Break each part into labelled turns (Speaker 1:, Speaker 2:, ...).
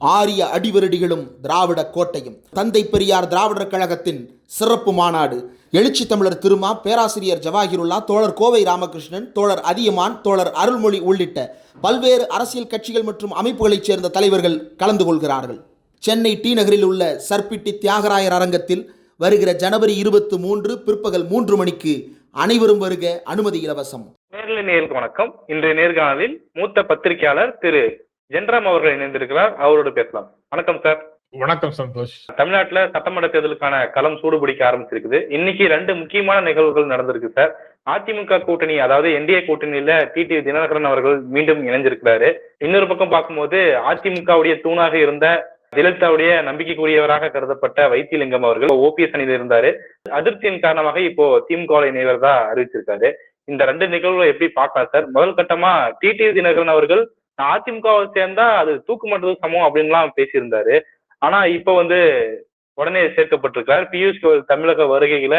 Speaker 1: ஆரிய அடிவருடிகளும் திராவிட கோட்டையும். தந்தை பெரியார் திராவிடர் கழகத்தின் சிறப்பு மாநாடு. எழுச்சி தமிழர் திருமா, பேராசிரியர் ஜவாஹிருல்லா, தோழர் கோவை ராமகிருஷ்ணன், தோழர் அதியமான், தோழர் அருள்மொழி உள்ளிட்ட பல்வேறு அரசியல் கட்சிகள் மற்றும் அமைப்புகளைச் சேர்ந்த தலைவர்கள் கலந்து கொள்கிறார்கள். சென்னை டி நகரில் உள்ள சர்பிட்டி தியாகராயர் அரங்கத்தில் வருகிற ஜனவரி 23 பிற்பகல் 3 மணிக்கு அனைவரும் வருக, அனுமதி இலவசம்.
Speaker 2: நேயர்களுக்கு வணக்கம். இன்றைய நேர்காணலில் மூத்த பத்திரிகையாளர் திரு ஜென்ராம் அவர்கள் இணைந்திருக்கிறார். அவரோடு பேசலாம். வணக்கம் சார்.
Speaker 3: வணக்கம் சந்தோஷ்.
Speaker 2: தமிழ்நாட்டுல சட்டமன்ற தேர்தலுக்கான களம் சூடுபிடிக்க ஆரம்பிச்சிருக்குது. இன்னைக்கு 2 முக்கியமான நிகழ்வுகள் நடந்திருக்கு சார். அதிமுக கூட்டணி, அதாவது என்டிஏ கூட்டணியில டிடிவி தினகரன் அவர்கள் மீண்டும் இணைஞ்சிருக்கிறாரு. இன்னொரு பக்கம் பார்க்கும்போது அதிமுகவுடைய தூணாக இருந்த ஜெயலலிதாவுடைய நம்பிக்கைக்குரியவராக கருதப்பட்ட வைத்திலிங்கம் அவர்கள் ஓபிஎஸ் அணியில் இருந்தாரு. அதிருப்தியின் காரணமாக இப்போ திமுக இணைவதா அறிவிச்சிருக்காரு. இந்த 2 நிகழ்வுகளை எப்படி பார்க்கலாம் சார்? முதல் கட்டமா டிடிவி தினகரன் அவர்கள் அதிமுகவை சேர்ந்தா அது தூக்கு மாட்டுறது சமம் அப்படின்லாம் பேசியிருந்தாரு. ஆனா இப்ப உடனே சேர்க்கப்பட்டிருக்காரு. பியூஷ் கோயல் தமிழக வருகையில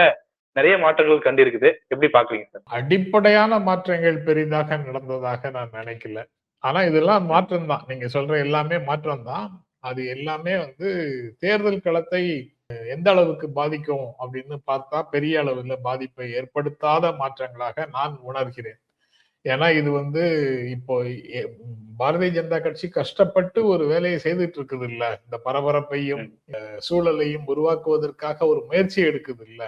Speaker 2: நிறைய மாற்றங்கள் கண்டிருக்குது. எப்படி பாக்குறீங்க சார்?
Speaker 3: அடிப்படையான மாற்றங்கள் பெரிதாக நடந்ததாக நான் நினைக்கல. ஆனா இதெல்லாம் மாற்றம் தான். நீங்க சொல்ற எல்லாமே மாற்றம் தான். அது எல்லாமே தேர்தல் களத்தை எந்த அளவுக்கு பாதிக்கும் அப்படின்னு பார்த்தா பெரிய அளவுல பாதிப்பை ஏற்படுத்தாத மாற்றங்களாக நான் உணர்கிறேன். ஏன்னா இது இப்போ பாரதிய ஜனதா கட்சி கஷ்டப்பட்டு ஒரு வேலையை செய்துட்டு இருக்குது இல்ல, இந்த பரபரப்பையும் சூழலையும் உருவாக்குவதற்காக ஒரு முயற்சி எடுக்குது இல்ல.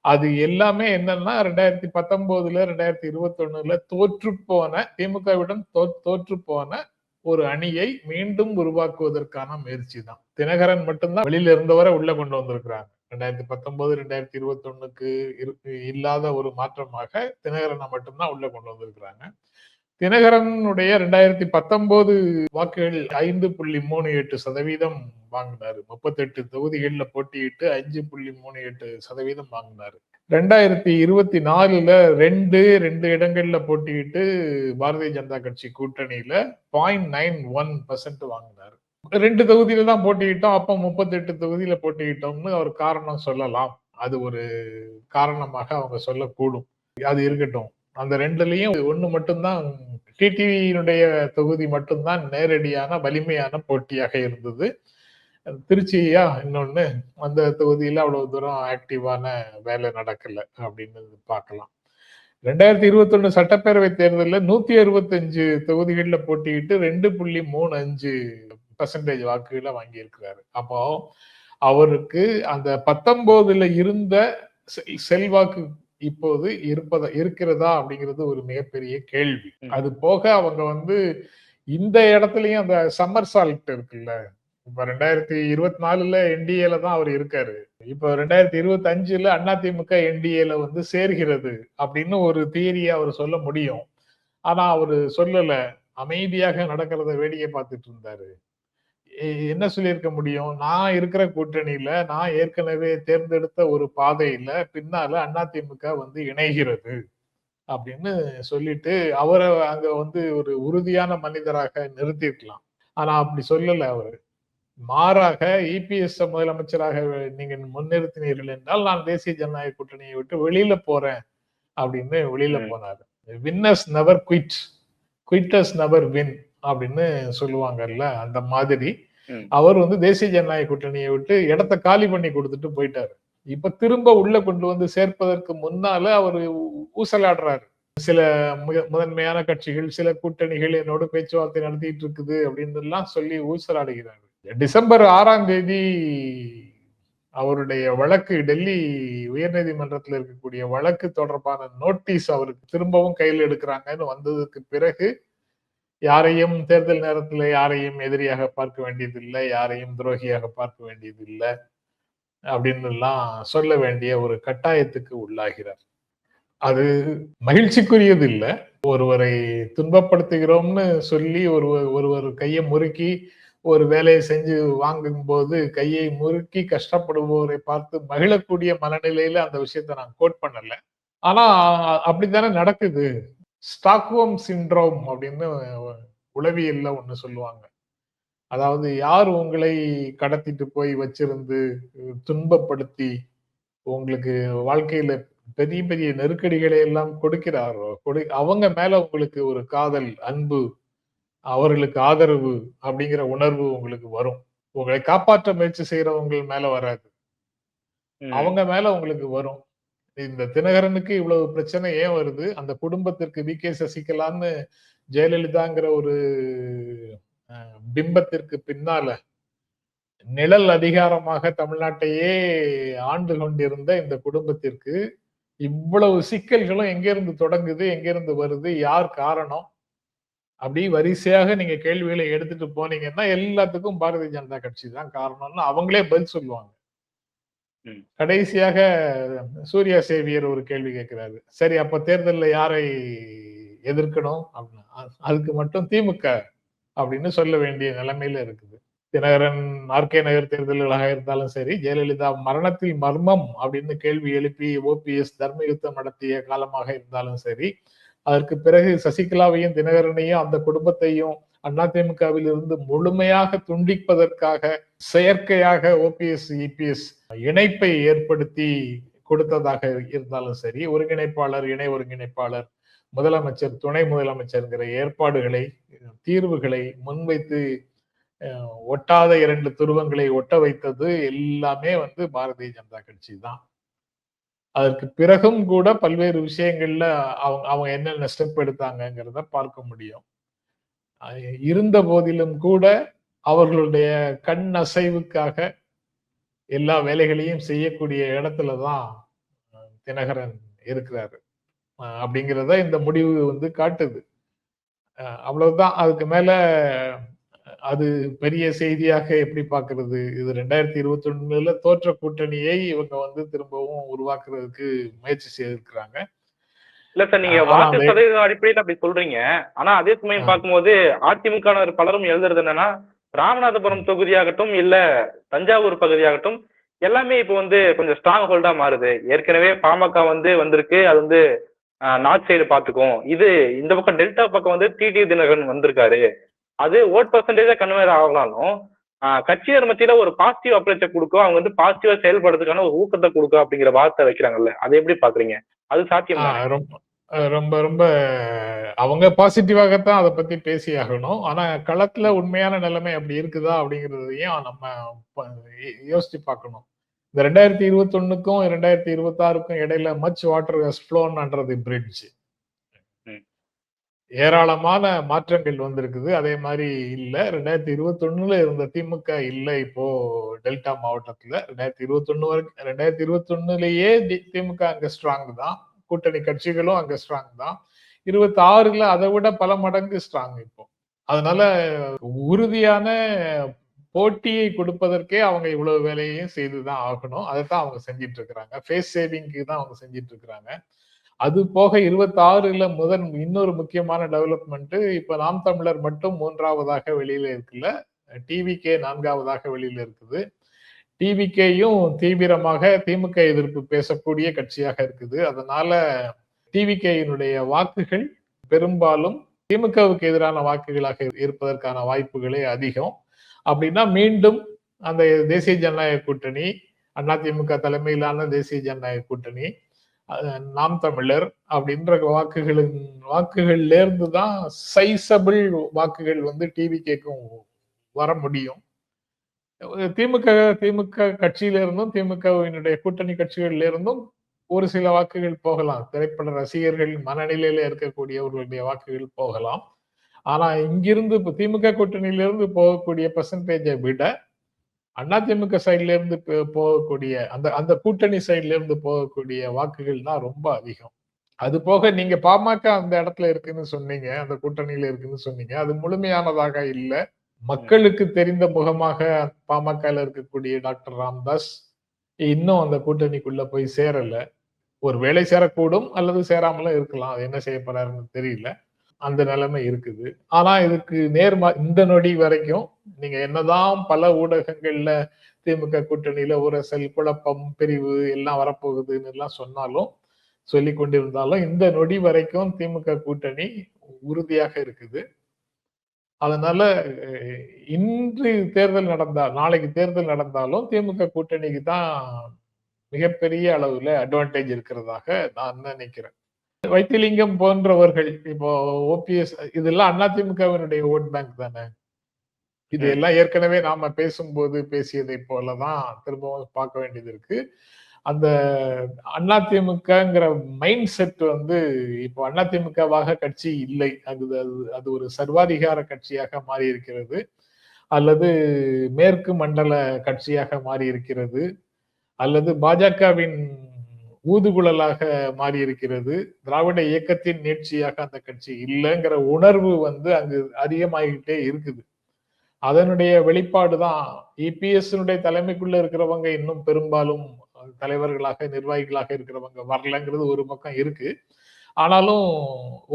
Speaker 3: அது எல்லாமே என்னன்னா 2019 2021 தோற்று போன திமுகவிடம் தோற்று போன ஒரு அணியை மீண்டும் உருவாக்குவதற்கான முயற்சி தான். தினகரன் மட்டும்தான் வெளியில இருந்தவரை உள்ள கொண்டு வந்திருக்கிறாங்க. 2019 2021 இல்லாத ஒரு மாற்றமாக தினகரனை மட்டும்தான் உள்ள கொண்டு வந்திருக்கிறாங்க. தினகரனுடைய 2019 வாக்குகள் 5.38% வாங்கினாரு. 38 தொகுதிகள்ல போட்டியிட்டு 5.38% வாங்கினாரு. 2024 ரெண்டு இடங்கள்ல போட்டியிட்டு பாரதிய ஜனதா கட்சி கூட்டணியில 0.91% வாங்கினாரு. 2 தொகுதியில தான் போட்டியிட்டோம், அப்ப 38 தொகுதியில போட்டியிட்டோம்னு அவர் காரணம் சொல்லலாம். அது ஒரு காரணமாக அவங்க சொல்லக்கூடும். அது இருக்கட்டும். அந்த 2லயும் ஒண்ணு மட்டும்தான், டிடிவியினுடைய தொகுதி மட்டும்தான் நேரடியான வலிமையான போட்டியாக இருந்தது. திருச்சியா இன்னொன்னு, அந்த தொகுதியில அவ்வளவு தூரம் ஆக்டிவான வேலை நடக்கல அப்படின்னு பார்க்கலாம். 2021 சட்டப்பேரவை தேர்தலில் 165 தொகுதிகள்ல போட்டியிட்டு 2.35% வாக்குகளை வாங்கி இருக்கிறாரு. அப்போ அவருக்கு அந்த 19 இருந்த செல்வாக்கு இப்போது இருக்கிறதா அப்படிங்கிறது ஒரு மிகப்பெரிய கேள்வி. அது போக அவங்க இந்த இடத்துலயும் அந்த சம்மர் சால்ட் இருக்குல்ல, இப்ப 2024 என்டிஏல தான் அவர் இருக்காரு. இப்ப 2025 அதிமுக என்டிஏல சேர்கிறது அப்படின்னு ஒரு தியரியை அவர் சொல்ல முடியும். ஆனா அவரு சொல்லல, அமைதியாக நடக்கிறத வேடிக்கை பார்த்துட்டு இருந்தாரு. என்ன சொல்லியிருக்க முடியும்? நான் இருக்கிற கூட்டணியில, நான் ஏற்கனவே தேர்ந்தெடுத்த ஒரு பாதையில பின்னால அதிமுக இணைகிறது அப்படின்னு சொல்லிட்டு அவரை அங்க ஒரு உறுதியான மனிதராக நிறுத்திருக்கலாம். ஆனா அப்படி சொல்லல அவரு. மாறாக இபிஎஸ் முதலமைச்சராக நீங்க முன்னிறுத்தினீர்கள் என்றால் நான் தேசிய ஜனநாயக கூட்டணியை விட்டு வெளியில போறேன் அப்படின்னு வெளியில போனாரு. Winners never quit, quitters never win அப்படின்னு சொல்லுவாங்கல்ல, அந்த மாதிரி அவர் தேசிய ஜனநாயக கூட்டணியை விட்டு இடத்த காலி பண்ணி கொடுத்துட்டு போயிட்டாரு. இப்ப திரும்ப உள்ள கொண்டு சேர்ப்பதற்கு முன்னால அவர் ஊசலாடுறாரு. சில முதன்மையான கட்சிகள், சில கூட்டணிகள் என்னோட பேச்சுவார்த்தை நடத்திட்டு இருக்குது அப்படின்னு எல்லாம் சொல்லி ஊசலாடுகிறாரு. டிசம்பர் 6ஆம் தேதி அவருடைய வழக்கு, டெல்லி உயர்நீதிமன்றத்தில் இருக்கக்கூடிய வழக்கு தொடர்பான நோட்டீஸ் அவருக்கு திரும்பவும் கையில் எடுக்கிறாங்கன்னு வந்ததுக்கு பிறகு யாரையும் தேர்தல் நேரத்துல யாரையும் எதிரியாக பார்க்க வேண்டியதில்லை, யாரையும் துரோகியாக பார்க்க வேண்டியதில்லை அப்படின்னு எல்லாம் சொல்ல வேண்டிய ஒரு கட்டாயத்துக்கு உள்ளாகிறார். அது மகிழ்ச்சிக்குரியது இல்லை. ஒருவரை துன்பப்படுத்துகிறோம்னு சொல்லி ஒருவர் கையை முறுக்கி ஒரு வேலையை செஞ்சு வாங்கும் போது கையை முறுக்கி கஷ்டப்படுபவரை பார்த்து மகிழக்கூடிய மனநிலையில அந்த விஷயத்த நான் கோட் பண்ணல. ஆனா அப்படித்தானே நடக்குது. ஸ்டாக்ஹோம் சிண்ட்ரோம் அப்படின்னு உளவியல்ல ஒண்ணு சொல்லுவாங்க. அதாவது யார் உங்களை கடத்திட்டு போய் வச்சிருந்து துன்பப்படுத்தி உங்களுக்கு வாழ்க்கையில பெரிய பெரிய நெருக்கடிகளை எல்லாம் கொடுக்கிறாரோ, அவங்க மேல உங்களுக்கு ஒரு காதல், அன்பு, அவர்களுக்கு ஆதரவு அப்படிங்கிற உணர்வு உங்களுக்கு வரும். உங்களை காப்பாற்ற முயற்சி செய்யறவங்க மேல வராது. அவங்க மேல உங்களுக்கு வரும். இந்த தினகரனுக்கு இவ்வளவு பிரச்சனை ஏன் வருது? அந்த குடும்பத்திற்கு வி.கே. சசிகலான்னு ஜெயலலிதாங்கிற ஒரு பிம்பத்திற்கு பின்னால நிழல் அதிகாரமாக தமிழ்நாட்டையே ஆண்டு கொண்டிருந்த இந்த குடும்பத்திற்கு இவ்வளவு சிக்கல்களும் எங்கிருந்து தொடங்குது, எங்கிருந்து வருது, யார் காரணம்? அப்படி வரிசையாக நீங்க கேள்விகளை எடுத்துட்டு போனீங்கன்னா எல்லாத்துக்கும் பாரதிய ஜனதா கட்சி தான் காரணம்னு அவங்களே பதில் சொல்லுவாங்க. கடைசியாக சூர்யா சேவியர் ஒரு கேள்வி கேட்கிறாரு. சரி, அப்ப தேர்தல்ல யாரை எதிர்க்கணும் அப்படின்னா அதுக்கு மட்டும் திமுக அப்படின்னு சொல்ல வேண்டிய நிலைமையில இருக்குது. தினகரன் ஆர்கே நகர் தேர்தல்களாக இருந்தாலும் சரி, ஜெயலலிதா மரணத்தில் மர்மம் அப்படின்னு கேள்வி எழுப்பி ஓபிஎஸ் தர்ம யுத்தம் நடத்திய காலமாக இருந்தாலும் சரி, அதற்கு பிறகு சசிகலாவையும் தினகரனையும் அந்த குடும்பத்தையும் அதிமுகவில் இருந்து முழுமையாக துண்டிப்பதற்காக செயற்கையாக ஓபிஎஸ் இபிஎஸ் இணைப்பை ஏற்படுத்தி கொடுத்ததாக இருந்தாலும் சரி, ஒருங்கிணைப்பாளர், இணை ஒருங்கிணைப்பாளர், முதலமைச்சர், துணை முதலமைச்சர்ங்கிற ஏற்பாடுகளை, தீர்வுகளை முன்வைத்து ஒட்டாத இரண்டு துருவங்களை ஒட்ட வைத்தது எல்லாமே பாரதிய ஜனதா கட்சி தான். அதற்கு பிறகும் கூட பல்வேறு விஷயங்கள்ல அவங்க என்னென்ன ஸ்டெப் எடுத்தாங்கிறத பார்க்க முடியும். இருந்த போதிலும் கூட அவர்களுடைய கண் அசைவுக்காக எல்லா வேலைகளையும் செய்யக்கூடிய இடத்துலதான் தினகரன் இருக்கிறாரு அப்படிங்கிறத இந்த முடிவு காட்டுது. அவ்வளவுதான். அதுக்கு மேல அது பெரிய செய்தியாக எப்படி பாக்குறது? இது 2021 தோற்ற கூட்டணியை இவங்க திரும்பவும் உருவாக்குறதுக்கு முயற்சி செய்திருக்கிறாங்க.
Speaker 2: இல்ல சார், நீங்க வாக்கு சதவீத அடிப்படையில் அப்படி சொல்றீங்க. ஆனா அதே சமயம் பார்க்கும்போது அதிமுக பலரும் எழுதுறது என்னன்னா, ராமநாதபுரம் தொகுதியாகட்டும் இல்ல தஞ்சாவூர் பகுதியாகட்டும் எல்லாமே இப்போ கொஞ்சம் ஸ்ட்ராங் ஹோல்டா மாறுது. ஏற்கனவே பாமக வந்திருக்கு, அது நார்த் சைடு பாத்துக்கும். இது இந்த பக்கம் டெல்டா பக்கம் டிடி தினகரன் வந்திருக்காரு. அது ஓட் பர்சன்டேஜா கன்வெர்ட் ஆகலாலும் கட்சியர் மத்தியில ஒரு பாசிட்டிவ் அப்ரோச்சை கொடுக்கும், அவங்க பாசிட்டிவா செயல்படுறதுக்கான ஒரு ஊக்கத்தை கொடுக்கும் அப்படிங்கிற வார்த்தை வைக்கிறாங்கல்ல, அதை எப்படி பாக்குறீங்க? அது சாத்தியம்
Speaker 3: ரொம்ப ரொம்ப அவங்க பாசிட்டிவாகத்தான் அதை பத்தி பேசி ஆகணும். ஆனா களத்துல உண்மையான நிலைமை அப்படி இருக்குதா அப்படிங்கறதையும் நம்ம யோசிச்சு பார்க்கணும். இந்த 2021க்கும் 2026க்கும் இடையில much water has flown under the bridge. ஏராளமான மாற்றங்கள் வந்திருக்குது. அதே மாதிரி இல்ல 2021 இருந்த திமுக இல்ல இப்போ டெல்டா மாவட்டத்துல. 2021லயே திமுக அங்க ஸ்ட்ராங் தான், கூட்டணி கட்சிகளும் அங்க ஸ்ட்ராங் தான். 26ல அதை விட பல மடங்கு ஸ்ட்ராங் இப்போ. அதனால உறுதியான போட்டியை கொடுப்பதற்கே அவங்க இவ்வளவு வேலையையும் செய்துதான் ஆகணும். அதைத்தான் அவங்க செஞ்சிட்டு இருக்கிறாங்க. ஃபேஸ் சேவிங்க்கு தான் அவங்க செஞ்சிட்டு இருக்கிறாங்க. அது போக 26ல இன்னொரு முக்கியமான டெவலப்மெண்ட், இப்ப நாம் தமிழர் மட்டும் 3ஆவதாக வெளியில இருக்குல்ல, டிவிகே 4ஆவதாக வெளியில இருக்குது. டிவிகேயும் தீவிரமாக திமுக எதிர்ப்பு பேசக்கூடிய கட்சியாக இருக்குது. அதனால டிவிகேயினுடைய வாக்குகள் பெரும்பாலும் திமுகவுக்கு எதிரான வாக்குகளாக இருப்பதற்கான வாய்ப்புகளே அதிகம். அப்படின்னா மீண்டும் அந்த தேசிய ஜனநாயக கூட்டணி, அதிமுக தலைமையிலான தேசிய ஜனநாயக கூட்டணி, நாம் தமிழர் அப்படின்ற வாக்குகள்ல இருந்து தான் சைசபிள் வாக்குகள் டிவிகேக்கும் வர முடியும். திமுக கட்சியில இருந்தும் திமுகவினுடைய கூட்டணி கட்சிகள்ல இருந்தும் ஒரு சில வாக்குகள் போகலாம். திரைப்பட ரசிகர்கள் மனநிலையில இருக்கக்கூடியவர்களுடைய வாக்குகள் போகலாம். ஆனா இங்கிருந்து இப்ப திமுக கூட்டணியிலிருந்து போகக்கூடிய பெர்சன்டேஜை விட அதிமுக சைட்ல இருந்து போகக்கூடிய அந்த கூட்டணி சைட்ல இருந்து போகக்கூடிய வாக்குகள் தான் ரொம்ப அதிகம். அது போக நீங்க பாமக அந்த இடத்துல இருக்குன்னு சொன்னீங்க, அந்த கூட்டணியில இருக்குன்னு சொன்னீங்க. அது முழுமையானதாக இல்ல. மக்களுக்கு தெரிந்த முகமாக பாமகல இருக்கக்கூடிய டாக்டர் ராமதாஸ் இன்னும் அந்த கூட்டணிக்குள்ள போய் சேரல. ஒரு வேளை சேரக்கூடும் அல்லது சேராமலும் இருக்கலாம். அது என்ன செய்ய போறாருன்னு தெரியல. அந்த நிலைமை இருக்குது. ஆனா இதுக்கு இந்த நொடி வரைக்கும் நீங்க என்னதான் பல ஊடகங்கள்ல திமுக கூட்டணியில உரசல், குழப்பம், பிரிவு எல்லாம் வரப்போகுதுன்னு எல்லாம் சொல்லிக் கொண்டிருந்தாலும் இந்த நொடி வரைக்கும் திமுக கூட்டணி உறுதியாக இருக்குது. அதனால இன்று நாளைக்கு தேர்தல் நடந்தாலும் திமுக கூட்டணிக்கு தான் மிகப்பெரிய அளவுல அட்வான்டேஜ் இருக்கிறதாக நான் நினைக்கிறேன். வைத்திலிங்கம் போன்றவர்கள், இப்போ ஓபிஎஸ், இதெல்லாம் அதிமுகவினுடைய ஓட் பேங்க் தானே. இதெல்லாம் ஏற்கனவே நாம பேசும்போது பேசியதை போலதான் திரும்பவும் பார்க்க வேண்டியது இருக்கு. அந்த அதிமுகங்கிற மைண்ட் செட் வந்து இப்போ அதிமுகவாக கட்சி இல்லை. அது அது ஒரு சர்வாதிகார கட்சியாக மாறி இருக்கிறது, அல்லது மேற்கு மண்டல கட்சியாக மாறி இருக்கிறது, அல்லது பாஜகவின் ஊதுகுழலாக மாறி இருக்கிறது. திராவிட இயக்கத்தின் நீட்சியாக அந்த கட்சி இல்லைங்கிற உணர்வு வந்து அங்கு அதிகமாகிட்டே இருக்குது. அதனுடைய வெளிப்பாடுதான் இபிஎஸ் தலைமைக்குள்ள இருக்கிறவங்க இன்னும் பெரும்பாலும் தலைவர்களாக நிர்வாகிகளாக இருக்கிறவங்க வரலங்கிறது ஒரு பக்கம் இருக்கு. ஆனாலும்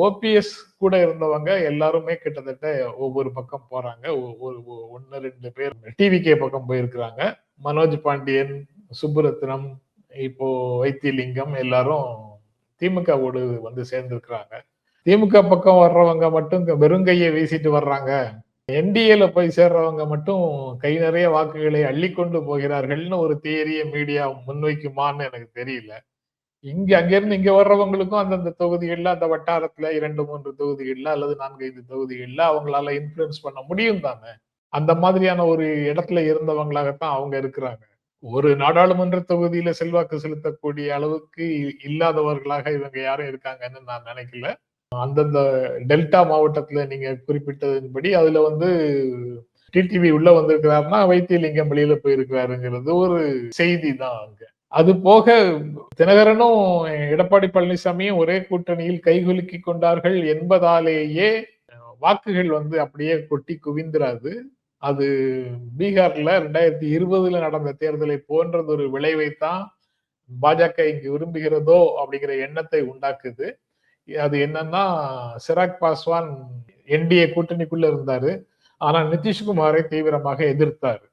Speaker 3: ஓபிஎஸ் கூட இருந்தவங்க எல்லாருமே கிட்டத்தட்ட ஒவ்வொரு பக்கம் போறாங்க. ஒரு 1-2 பேர் டிவிகே பக்கம் போயிருக்கிறாங்க. மனோஜ் பாண்டியன், சுப்புரத்னம், இப்போ வைத்திலிங்கம் எல்லாரும் திமுகவோடு வந்து சேர்ந்திருக்கிறாங்க. திமுக பக்கம் வர்றவங்க மட்டும் வெறுங்கையை வீசிட்டு வர்றாங்க, என்டிஏல போய் சேர்றவங்க மட்டும் கை நிறைய வாக்குகளை அள்ளிக்கொண்டு போகிறார்கள்னு ஒரு தியரிய மீடியா முன்வைக்குமான்னு எனக்கு தெரியல. அங்கிருந்து இங்க வர்றவங்களுக்கும் அந்தந்த தொகுதிகள்ல, அந்த வட்டாரத்துல 2-3 தொகுதிகள்ல அல்லது 4-5 தொகுதிகள்ல அவங்களால இன்ஃபுளுன்ஸ் பண்ண முடியும் தானே. அந்த மாதிரியான ஒரு இடத்துல இருந்தவங்களாகத்தான் அவங்க இருக்கிறாங்க. ஒரு நாடாளுமன்ற தொகுதியில செல்வாக்கு செலுத்தக்கூடிய அளவுக்கு இல்லாதவர்களாக இவங்க யாரும் இருக்காங்கன்னு நான் நினைக்கல. அந்தந்த டெல்டா மாவட்டத்துல நீங்க குறிப்பிட்டதின்படி அதுல வந்து டிடிவி உள்ள வந்திருக்கிறாருன்னா வைத்தியலிங்கம் வெளியில போயிருக்கிறாருங்கிறது ஒரு செய்தி தான் அங்க. அது போக தினகரனும் எடப்பாடி பழனிசாமியும் ஒரே கூட்டணியில் கைகுலுக்கி கொண்டார்கள் என்பதாலேயே வாக்குகள் வந்து அப்படியே கொட்டி குவிந்திராது. அது பீகார்ல 2020 நடந்த தேர்தலை போன்றது ஒரு விளைவைத்தான் பாஜக இங்கு விரும்புகிறதோ அப்படிங்கிற எண்ணத்தை உண்டாக்குது. அது என்னன்னா, சிராக் பாஸ்வான் என்டிஏ கூட்டணிக்குள்ள இருந்தாரு, ஆனா நிதிஷ்குமாரை தீவிரமாக எதிர்த்தாரு.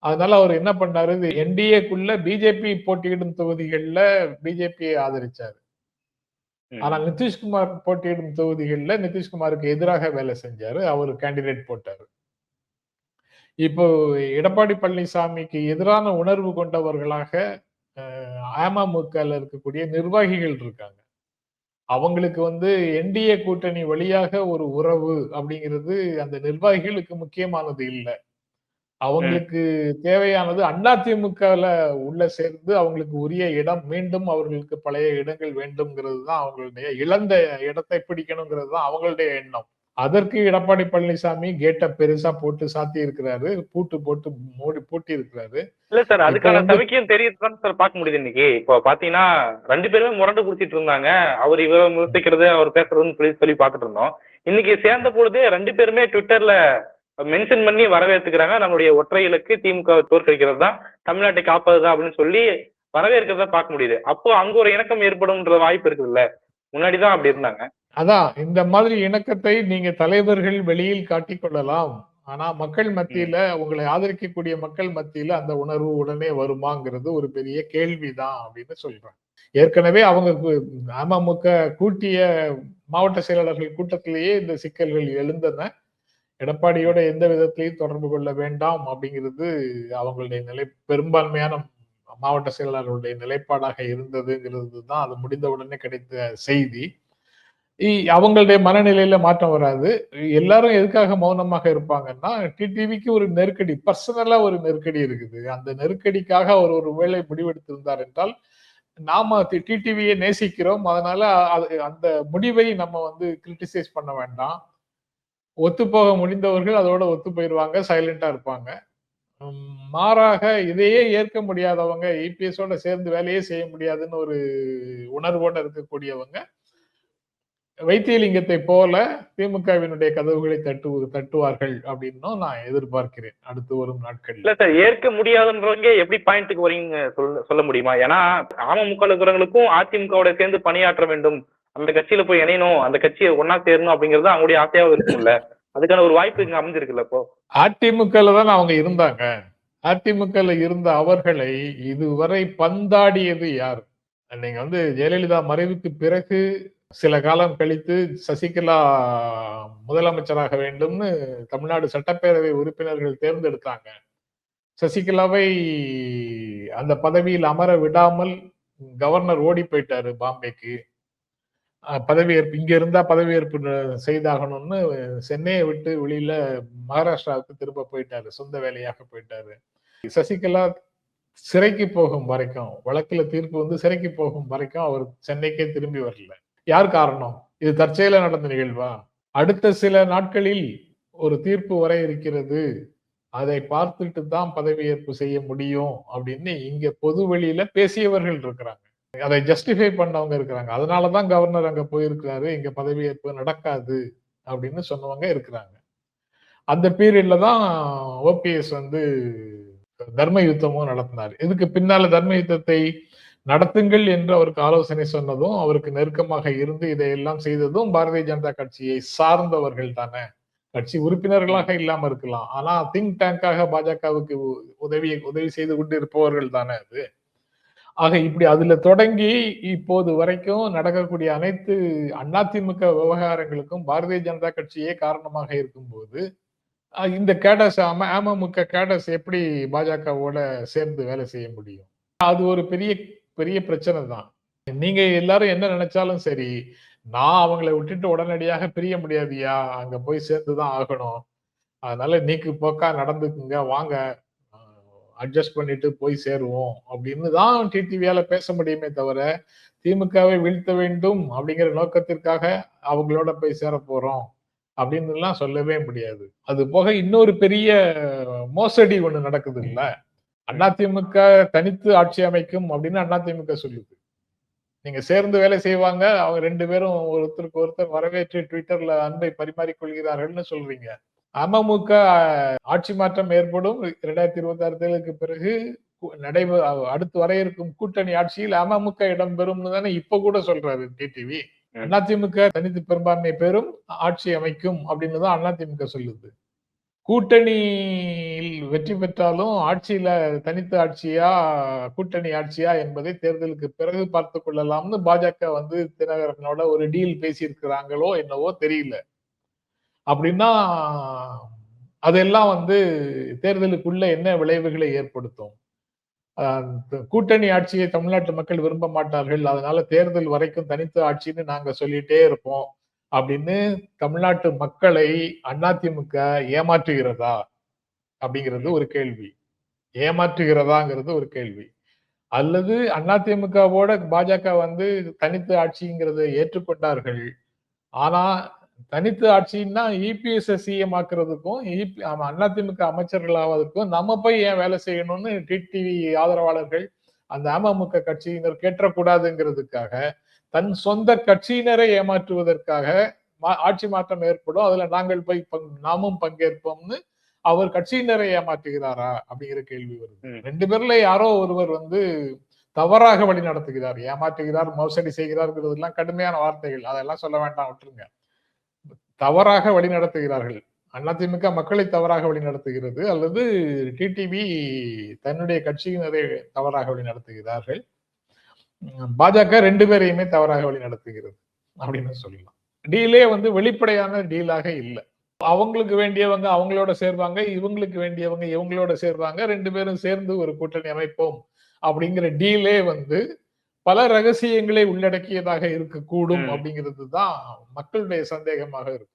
Speaker 3: அதனால அவர் என்ன பண்ணாரு, என்டிஏக்குள்ள பிஜேபி போட்டியிடும் தொகுதிகள்ல பிஜேபியை ஆதரிச்சாரு. ஆனா நிதிஷ்குமார் போட்டியிடும் தொகுதிகள்ல நிதிஷ்குமாருக்கு எதிராக வேலை செஞ்சாரு, அவர் கேண்டிடேட் போட்டாரு. இப்போ எடப்பாடி பழனிசாமிக்கு எதிரான உணர்வு கொண்டவர்களாக அமமுகல இருக்கக்கூடிய நிர்வாகிகள் இருக்காங்க. அவங்களுக்கு வந்து என்டிஏ கூட்டணி வழியாக ஒரு உறவு அப்படிங்கிறது அந்த நிர்வாகிகளுக்கு முக்கியமானது இல்லை. அவங்களுக்கு தேவையானது அதிமுகல உள்ள சேர்ந்து அவங்களுக்கு உரிய இடம், மீண்டும் அவர்களுக்கு பழைய இடங்கள் வேண்டும்ங்கிறது தான் அவங்களுடைய, இழந்த இடத்தை பிடிக்கணுங்கிறது தான் அவங்களுடைய எண்ணம். அதற்கு எடப்பாடி பழனிசாமி கேட்ட பெருசா போட்டு சாத்தி இருக்கிறாரு, பூட்டு போட்டு பூட்டி இருக்கிறாரு.
Speaker 2: இல்ல சார், அதுக்கான சமிக்கையும் தெரியுதுதான் சார் பார்க்க முடியுது இன்னைக்கு. இப்போ பாத்தீங்கன்னா 2 பேருமே முரண்டு குடிச்சிட்டு இருந்தாங்க. அவர் இவரை முயற்சிக்கிறது, அவர் பேசுறதுன்னு சொல்லி பார்த்துட்டு இருந்தோம். இன்னைக்கு சேர்ந்த பொழுது 2 பேருமே ட்விட்டர்ல மென்ஷன் பண்ணி வரவேற்றுக்கிறாங்க. நம்மளுடைய ஒற்றை இலக்கு திமுக தோற்கடிக்கிறது தான், தமிழ்நாட்டை காப்பதுதான் அப்படின்னு சொல்லி வரவேற்கிறத பார்க்க முடியுது. அப்போ அங்க ஒரு இணக்கம் ஏற்படும்ன்ற வாய்ப்பு இருக்குல்ல. முன்னாடிதான் அப்படி இருந்தாங்க.
Speaker 3: அதான் இந்த மாதிரி இணக்கத்தை நீங்க தலைவர்கள் வெளியில் காட்டிக் கொள்ளலாம். ஆனா மக்கள் மத்தியில, உங்களை ஆதரிக்கக்கூடிய மக்கள் மத்தியில அந்த உணர்வு உடனே வருமாங்கிறது ஒரு பெரிய கேள்விதான் அப்படின்னு சொல்றேன். ஏற்கனவே அவங்க அமமுக கூட்டிய மாவட்ட செயலாளர்கள் கூட்டத்திலேயே இந்த சிக்கல்கள் எழுந்தன. எடப்பாடியோட எந்த விதத்திலையும் தொடர்பு கொள்ள வேண்டாம் அப்படிங்கிறது அவங்களுடைய பெரும்பான்மையான மாவட்ட செயலாளர்களுடைய நிலைப்பாடாக இருந்ததுங்கிறது தான் அது முடிந்த உடனே கிடைத்த செய்தி. அவங்களுடைய மனநிலையில மாற்றம் வராது. எல்லாரும் எதுக்காக மௌனமாக இருப்பாங்கன்னா, டிடிவிக்கு ஒரு நெருக்கடி, பர்சனலா ஒரு நெருக்கடி இருக்குது. அந்த நெருக்கடிக்காக அவர் ஒரு வேளை முடிவெடுத்திருந்தார் என்றால், நாம டிடிவியை நேசிக்கிறோம், அதனால அந்த முடிவை நம்ம வந்து கிரிட்டிசைஸ் பண்ண வேண்டாம். ஒத்துப்போக முடிந்தவர்கள் அதோட ஒத்து போயிருவாங்க, சைலண்டா இருப்பாங்க. மாறாக இதையே ஏற்க முடியாதவங்க, இபிஎஸோட சேர்ந்து வேலையே செய்ய முடியாதுன்னு ஒரு உணர்வோட இருக்கக்கூடியவங்க வைத்தியலிங்கத்தை போல திமுகவினுடைய கதவுகளை தட்டுவார்கள் அப்படின்னும் நான் எதிர்பார்க்கிறேன் அடுத்து வரும் நாட்கள்.
Speaker 2: இல்ல சார், ஏற்க முடியாதுன்றவங்க எப்படி பாயிண்ட்டுக்கு வரீங்க சொல்ல முடியுமா? ஏன்னா அமமுக இருக்கிறவங்களுக்கும் அதிமுகவோட சேர்ந்து பணியாற்ற வேண்டும், அந்த கட்சியில போய் இணையணும், அந்த கட்சியை ஒன்னா சேரணும் அப்படிங்கிறது அவங்களுடைய ஆசையாவும் இருக்கும்ல. அதுக்கான ஒரு வாய்ப்பு இங்க அமைஞ்சிருக்குல்ல. இப்போ அதிமுகல
Speaker 3: தான் அவங்க இருந்தாங்க. அதிமுகல இருந்த அவர்களை இதுவரை பந்தாடியது யார்? நீங்க வந்து ஜெயலலிதா மறைவுக்கு பிறகு சில காலம் கழித்து சசிகலா முதலமைச்சராக வேண்டும்னு தமிழ்நாடு சட்டப்பேரவை உறுப்பினர்கள் தேர்ந்தெடுத்தாங்க. சசிகலாவை அந்த பதவியில் அமர விடாமல் கவர்னர் ஓடி போயிட்டாரு பாம்பேக்கு. பதவியேற்பு இங்க இருந்தா பதவியேற்பு செய்தாகணும்னு சென்னையை விட்டு வெளியில மகாராஷ்டிராவுக்கு திரும்ப போயிட்டாரு, சொந்த வேலையாக போயிட்டாரு. சசிகலா சிறைக்கு போகும் வரைக்கும், வழக்குல தீர்ப்பு வந்து சிறைக்கு போகும் வரைக்கும் அவர் சென்னைக்கே திரும்பி வரல. யார் காரணம்? இது தற்செயலா நடந்த நிகழ்வா? அடுத்த சில நாட்களில் ஒரு தீர்ப்பு வர இருக்கிறது, அதை பார்த்துட்டு தான் பதவியேற்பு செய்ய முடியும் அப்படின்னு இங்க பொது வெளியில பேசியவர்கள் இருக்கிறாங்க. அதை ஜஸ்டிஃபை பண்ணவங்க இருக்கிறாங்க. அதனாலதான் கவர்னர் அங்க போயிருக்கிறாரு, இங்க பதவியேற்பு நடக்காது அப்படின்னு சொன்னவங்க இருக்கிறாங்க. அந்த பீரியட்ல தான் ஓபிஎஸ் வந்து தர்ம யுத்தமும் நடத்தினார். இதுக்கு பின்னால தர்ம யுத்தத்தை நடத்துங்கள் என்று அவருக்கு ஆலோசனை சொன்னதும், அவருக்கு நெருக்கமாக இருந்து இதையெல்லாம் செய்ததும் பாரதிய ஜனதா கட்சியை சார்ந்தவர்கள் தானே. கட்சி உறுப்பினர்களாக இல்லாம இருக்கலாம், ஆனா திங்க் டேங்காக பாஜகவுக்கு உதவி செய்து கொண்டு இருப்பவர்கள் தானே அது. ஆக இப்படி அதுல தொடங்கி இப்போது வரைக்கும் நடக்கக்கூடிய அனைத்து அதிமுக விவகாரங்களுக்கும் பாரதிய ஜனதா கட்சியே காரணமாக இருக்கும்போது, இந்த கேடர்ஸ் அமமுக கேடர்ஸ் எப்படி பாஜகவோட சேர்ந்து வேலை செய்ய முடியும்? அது ஒரு பெரிய பெரிய பிரச்சனை தான். நீங்க எல்லாரும் என்ன நினைச்சாலும் சரி, நான் அவங்கள விட்டுட்டு உடனடியாக பிரிய முடியாதுயா, அங்க போய் சேர்ந்துதான் ஆகணும். அதனால நீக்கு போக்கா நடந்துக்குங்க, வாங்க அட்ஜஸ்ட் பண்ணிட்டு போய் சேருவோம் அப்படின்னு தான் டிடிவியால பேச முடியுமே தவிர, திமுகவை வீழ்த்த வேண்டும் அப்படிங்கிற நோக்கத்திற்காக அவங்களோட போய் சேர போறோம் அப்படின்னு எல்லாம் சொல்லவே முடியாது. அது போக இன்னொரு பெரிய மோசடி ஒண்ணு நடக்குது இல்ல. அதிமுக தனித்து ஆட்சி அமைக்கும் அப்படின்னு அதிமுக சொல்லுது. நீங்க சேர்ந்து வேலை செய்வாங்க, அவங்க 2 பேரும் ஒருத்தருக்கு ஒருத்தர் வரவேற்று ட்விட்டர்ல அன்பை பரிமாறிக்கொள்கிறார்கள்னு சொல்றீங்க. அமமுக ஆட்சி மாற்றம் ஏற்படும் 2026 தேர்தலுக்கு பிறகு அடுத்து வர இருக்கும் கூட்டணி ஆட்சியில் அமமுக இடம்பெறும்னு தானே இப்ப கூட சொல்றாரு டிடிவி. அதிமுக தனித்து பெரும்பான்மை பெறும், ஆட்சி அமைக்கும் அப்படின்னு தான் அதிமுக சொல்லுது. கூட்டணியில் வெற்றி பெற்றாலும் ஆட்சியில தனித்த ஆட்சியா கூட்டணி ஆட்சியா என்பதை தேர்தலுக்கு பிறகு பார்த்துக் கொள்ளலாம்னு பாஜக வந்து தினகரனோட ஒரு டீல் பேசியிருக்கிறாங்களோ என்னவோ தெரியல. அப்படின்னா அதெல்லாம் வந்து தேர்தலுக்குள்ள என்ன விளைவுகளை ஏற்படுத்தும்? கூட்டணி ஆட்சியை தமிழ்நாட்டு மக்கள் விரும்ப மாட்டார்கள், அதனால தேர்தல் வரைக்கும் தனித்த ஆட்சின்னு நாங்க சொல்லிட்டே இருப்போம் அப்படின்னு தமிழ்நாட்டு மக்களை அதிமுக ஏமாற்றுகிறதா அப்படிங்கிறது ஒரு கேள்வி. ஏமாற்றுகிறதாங்கிறது ஒரு கேள்வி. அல்லது அதிமுகவோட பாஜக வந்து தனித்து ஆட்சிங்கிறத ஏற்றுக்கொண்டார்கள். ஆனா தனித்து ஆட்சின்னா இபிஎஸ் சிஎம் ஆக்குறதுக்கும் அதிமுக அமைச்சர்கள் ஆவதற்கும் நம்ம போய் ஏன் வேலை செய்யணும்னு டிடிவி ஆதரவாளர்கள் அந்த அமமுக கட்சியினர் கேட்டக்கூடாதுங்கிறதுக்காக, தன் சொந்த கட்சியினரை ஏமாற்றுவதற்காக ஆட்சி மாற்றம் ஏற்படும், அதுல நாங்கள் போய் நாமும் பங்கேற்போம்னு அவர் கட்சியினரை ஏமாற்றுகிறாரா அப்படிங்கிற கேள்வி வருது. 2 பேர்ல யாரோ ஒருவர் வந்து தவறாக வழி நடத்துகிறார், ஏமாற்றுகிறார், மோசடி செய்கிறார்ங்கிறது எல்லாம் கடுமையான வார்த்தைகள், அதெல்லாம் சொல்ல வேண்டாம், விட்டுருங்க. தவறாக வழி நடத்துகிறார்கள். அதிமுக மக்களை தவறாக வழி நடத்துகிறது, அல்லது டிடிவி தன்னுடைய கட்சியினரை தவறாக வழி நடத்துகிறார்கள். பாஜக 2 பேரையுமே தவறாக வழி நடத்துகிறது அப்படின்னு சொல்லலாம். டீலே வந்து வெளிப்படையான டீலாக இல்லை. அவங்களுக்கு வேண்டியவங்க அவங்களோட சேர்வாங்க, இவங்களுக்கு வேண்டியவங்க இவங்களோட சேர்வாங்க, 2 பேரும் சேர்ந்து ஒரு கூட்டணி அமைப்போம் அப்படிங்கிற டீலே வந்து பல ரகசியங்களை உள்ளடக்கியதாக இருக்கக்கூடும் அப்படிங்கிறது தான் மக்களுடைய சந்தேகமாக இருக்கும்.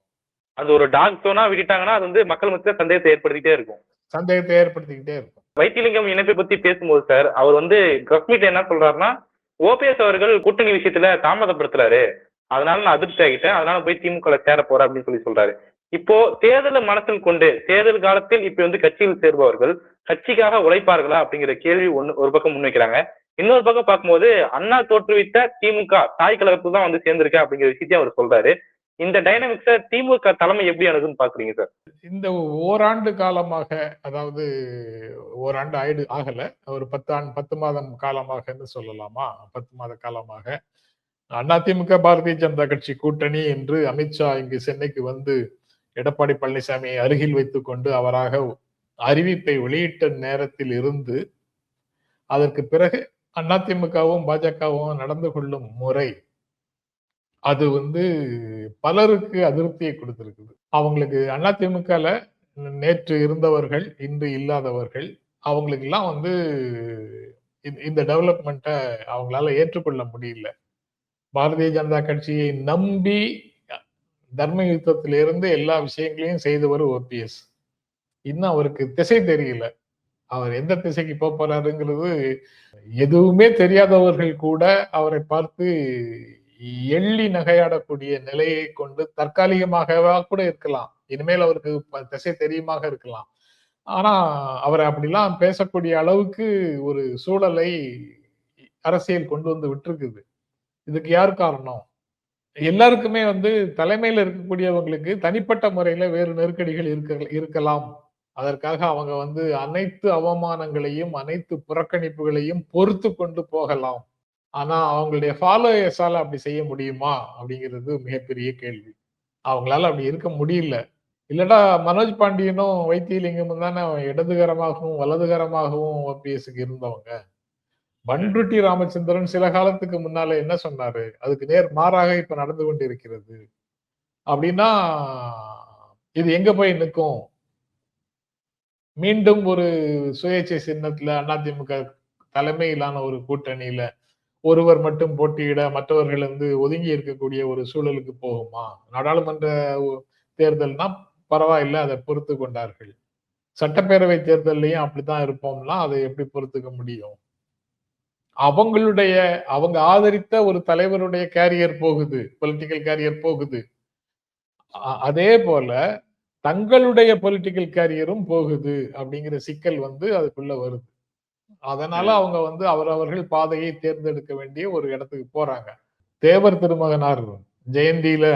Speaker 2: அது ஒரு டாக் ஷோனா விட்டுட்டாங்கன்னா அது வந்து மக்கள் மத்தியில சந்தேகத்தை ஏற்படுத்திட்டே இருக்கும்.
Speaker 3: சந்தேகத்தை ஏற்படுத்திக்கிட்டே இருக்கும்.
Speaker 2: வைத்திலிங்கம் இணைப்பை பத்தி பேசும்போது சார், அவர் வந்து பிரஸ் மீட் என்ன சொல்றாருன்னா, ஓபிஎஸ் அவர்கள் கூட்டணி விஷயத்துல தாமதப்படுத்துறாரு, அதனால நான் அதிர்ச்சி ஆகிட்டேன், அதனால போய் திமுக சேர போறேன் அப்படின்னு சொல்றாரு. இப்போ தேர்தலை மனசில் கொண்டு தேர்தல் காலத்தில் இப்ப வந்து கட்சியில் சேர்பவர்கள் கட்சிக்காக உழைப்பார்களா அப்படிங்கிற கேள்வி ஒரு பக்கம் முன்வைக்கிறாங்க. இன்னொரு பக்கம் பார்க்கும்போது அண்ணா தோற்றுவித்த திமுக தாய் கழகத்துக்கு தான் வந்து சேர்ந்திருக்க அப்படிங்கிற விஷயத்தையும் அவர் சொல்றாரு. இந்த டைனமிக்ஸ திமுக தலைமை எப்படி அணுகுன்னு பாக்குறீங்க சார்?
Speaker 3: இந்த ஓராண்டு காலமாக, அதாவது ஓராண்டு ஆகல, ஒரு 10 மாதம் காலமாக சொல்லலாமா, 10 மாத காலமாக அதிமுக பாரதிய ஜனதா கட்சி கூட்டணி என்று அமித்ஷா இங்கு சென்னைக்கு வந்து எடப்பாடி பழனிசாமியை அருகில் வைத்துக் கொண்டு அவராக அறிவிப்பை வெளியிட்ட நேரத்தில் இருந்து அதற்கு பிறகு அதிமுகவும் பாஜகவும் நடந்து கொள்ளும் முறை அது வந்து பலருக்கு அதிருப்தியை கொடுத்திருக்குது. அவங்களுக்கு அதிமுகல நேற்று இருந்தவர்கள் இன்று இல்லாதவர்கள் அவங்களுக்கு எல்லாம் வந்து இந்த டெவலப்மெண்ட்டை அவங்களால ஏற்றுக்கொள்ள முடியல. பாரதிய ஜனதா கட்சியை நம்பி தர்ம யுத்தத்திலிருந்து எல்லா விஷயங்களையும் செய்தவர் ஓபிஎஸ். இன்னும் அவருக்கு திசை தெரியல. அவர் எந்த திசைக்கு போறாருங்கிறது எதுவுமே தெரியாதவர்கள் கூட அவரை பார்த்து எள்ளி நகையாடக்கூடிய நிலையை கொண்டு தற்காலிகமாகவா கூட இருக்கலாம். இனிமேல் அவருக்கு திசை தெரியுமாக இருக்கலாம். ஆனா அவரை அப்படிலாம் பேசக்கூடிய அளவுக்கு ஒரு சூழலை அரசியல் கொண்டு வந்து விட்டுருக்குது. இதுக்கு யார் காரணம்? எல்லாருக்குமே தலைமையில இருக்கக்கூடியவங்களுக்கு தனிப்பட்ட முறையில வேறு நெருக்கடிகள் இருக்கலாம். அதற்காக அவங்க அனைத்து அவமானங்களையும், அனைத்து புறக்கணிப்புகளையும் பொறுத்து கொண்டு போகலாம். ஆனா அவங்களுடைய ஃபாலோயர்ஸால அப்படி செய்ய முடியுமா? அப்படிங்கிறது மிகப்பெரிய கேள்வி. அவங்களால அப்படி இருக்க முடியல. இல்லடா மனோஜ் பாண்டியனும் வைத்தியலிங்கமும் தானே இடதுகரமாகவும் வலதுகரமாகவும் ஓபிஎஸ்க்கு இருந்தவங்க. பண்ருட்டி ராமச்சந்திரன் சில காலத்துக்கு முன்னால என்ன சொன்னாரு? அதுக்கு நேர் மாறாக இப்ப நடந்து கொண்டிருக்கிறது. அப்படின்னா இது எங்க போய் நிற்கும்? மீண்டும் ஒரு சுயேட்சை சின்னத்துல அதிமுக தலைமையிலான ஒரு கூட்டணியில ஒருவர் மட்டும் போட்டியிட மற்றவர்கள் ஒதுங்கி இருக்கக்கூடிய ஒரு சூழலுக்கு போகுமா? நாடாளுமன்ற தேர்தல்னா பரவாயில்ல, அதை பொறுத்து கொண்டார்கள். சட்டப்பேரவை தேர்தல்லையும் அப்படித்தான் இருப்போம்னா அதை எப்படி பொறுத்துக்க முடியும்? அவங்க ஆதரித்த ஒரு தலைவருடைய கேரியர் போகுது, பொலிட்டிக்கல் கேரியர் போகுது. அதே போல தங்களுடைய பொலிட்டிக்கல் கேரியரும் போகுது அப்படிங்கிற சிக்கல் அதுக்குள்ள வருது. அதனால அவங்க அவரவர்கள் பாதையை தேர்ந்தெடுக்க வேண்டிய ஒரு இடத்துக்கு போறாங்க. தேவர் திருமகனார் ஜெயந்தியில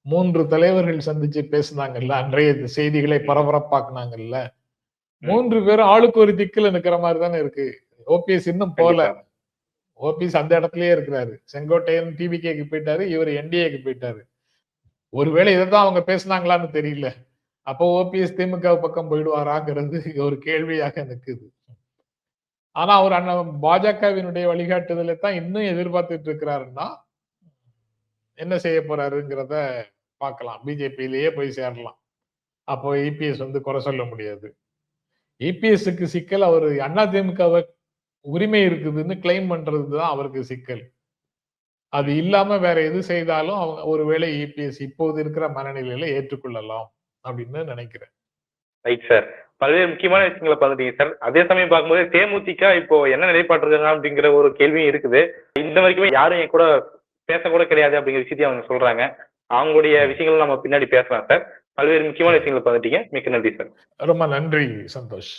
Speaker 3: 3 தலைவர்கள் சந்திச்சு பேசினாங்கல்ல, அன்றைய செய்திகளை பரபரப்பாக்குனாங்கல்ல. 3 பேரும் ஆளுக்கு ஒரு திக்குல நிக்கிற மாதிரி தானே இருக்கு. ஓபிஎஸ் இன்னும் போல. ஓபிஎஸ் அந்த இடத்துலயே இருக்கிறாரு. செங்கோட்டையன் டிவிகேக்கு போயிட்டாரு, இவர் என்டிஏக்கு போயிட்டாரு. ஒருவேளை இதைத்தான் அவங்க பேசினாங்களான்னு தெரியல. அப்போ ஓபிஎஸ் திமுக பக்கம் போயிடுவாராங்கிறது ஒரு கேள்வியாக நிக்குது. ஆனா அவர் பாஜகவினுடைய வழிகாட்டுதலை தான் இன்னும் எதிர்பார்த்துட்டு இருக்கிறாருன்னா என்ன செய்ய போறாருங்கிறத பார்க்கலாம். பிஜேபியிலேயே போய் சேரலாம். அப்போ இபிஎஸ் குறை சொல்ல முடியாது. இபிஎஸ்க்கு சிக்கல் அவர் அதிமுகவை உரிமை இருக்குதுன்னு கிளைம் பண்றதுதான் அவருக்கு சிக்கல். அது இல்லாம வேற எது செய்தாலும் அவங்க ஒருவேளை இபிஎஸ் இப்போது இருக்கிற மனநிலையில ஏற்றுக்கொள்ளலாம் அப்படின்னு நினைக்கிறேன்.
Speaker 2: Right sir. பல்வேறு முக்கியமான விஷயங்களை பார்த்துட்டீங்க சார். அதே சமயம் பார்க்கும்போது தேமுதிக இப்போ என்ன நிலைப்பாட்டு இருக்காங்க அப்படிங்கிற ஒரு கேள்வியும் இருக்குது. இந்த வரைக்குமே யாரும் என் கூட பேசக்கூட கிடையாது அப்படிங்கிற விஷயத்தையும் அவங்க சொல்றாங்க. அவங்களுடைய விஷயங்கள் நம்ம பின்னாடி பேசலாம் சார். பல்வேறு முக்கியமான விஷயங்களை பார்த்துட்டீங்க. மிக்க நன்றி சார்.
Speaker 3: ரொம்ப நன்றி சந்தோஷ்.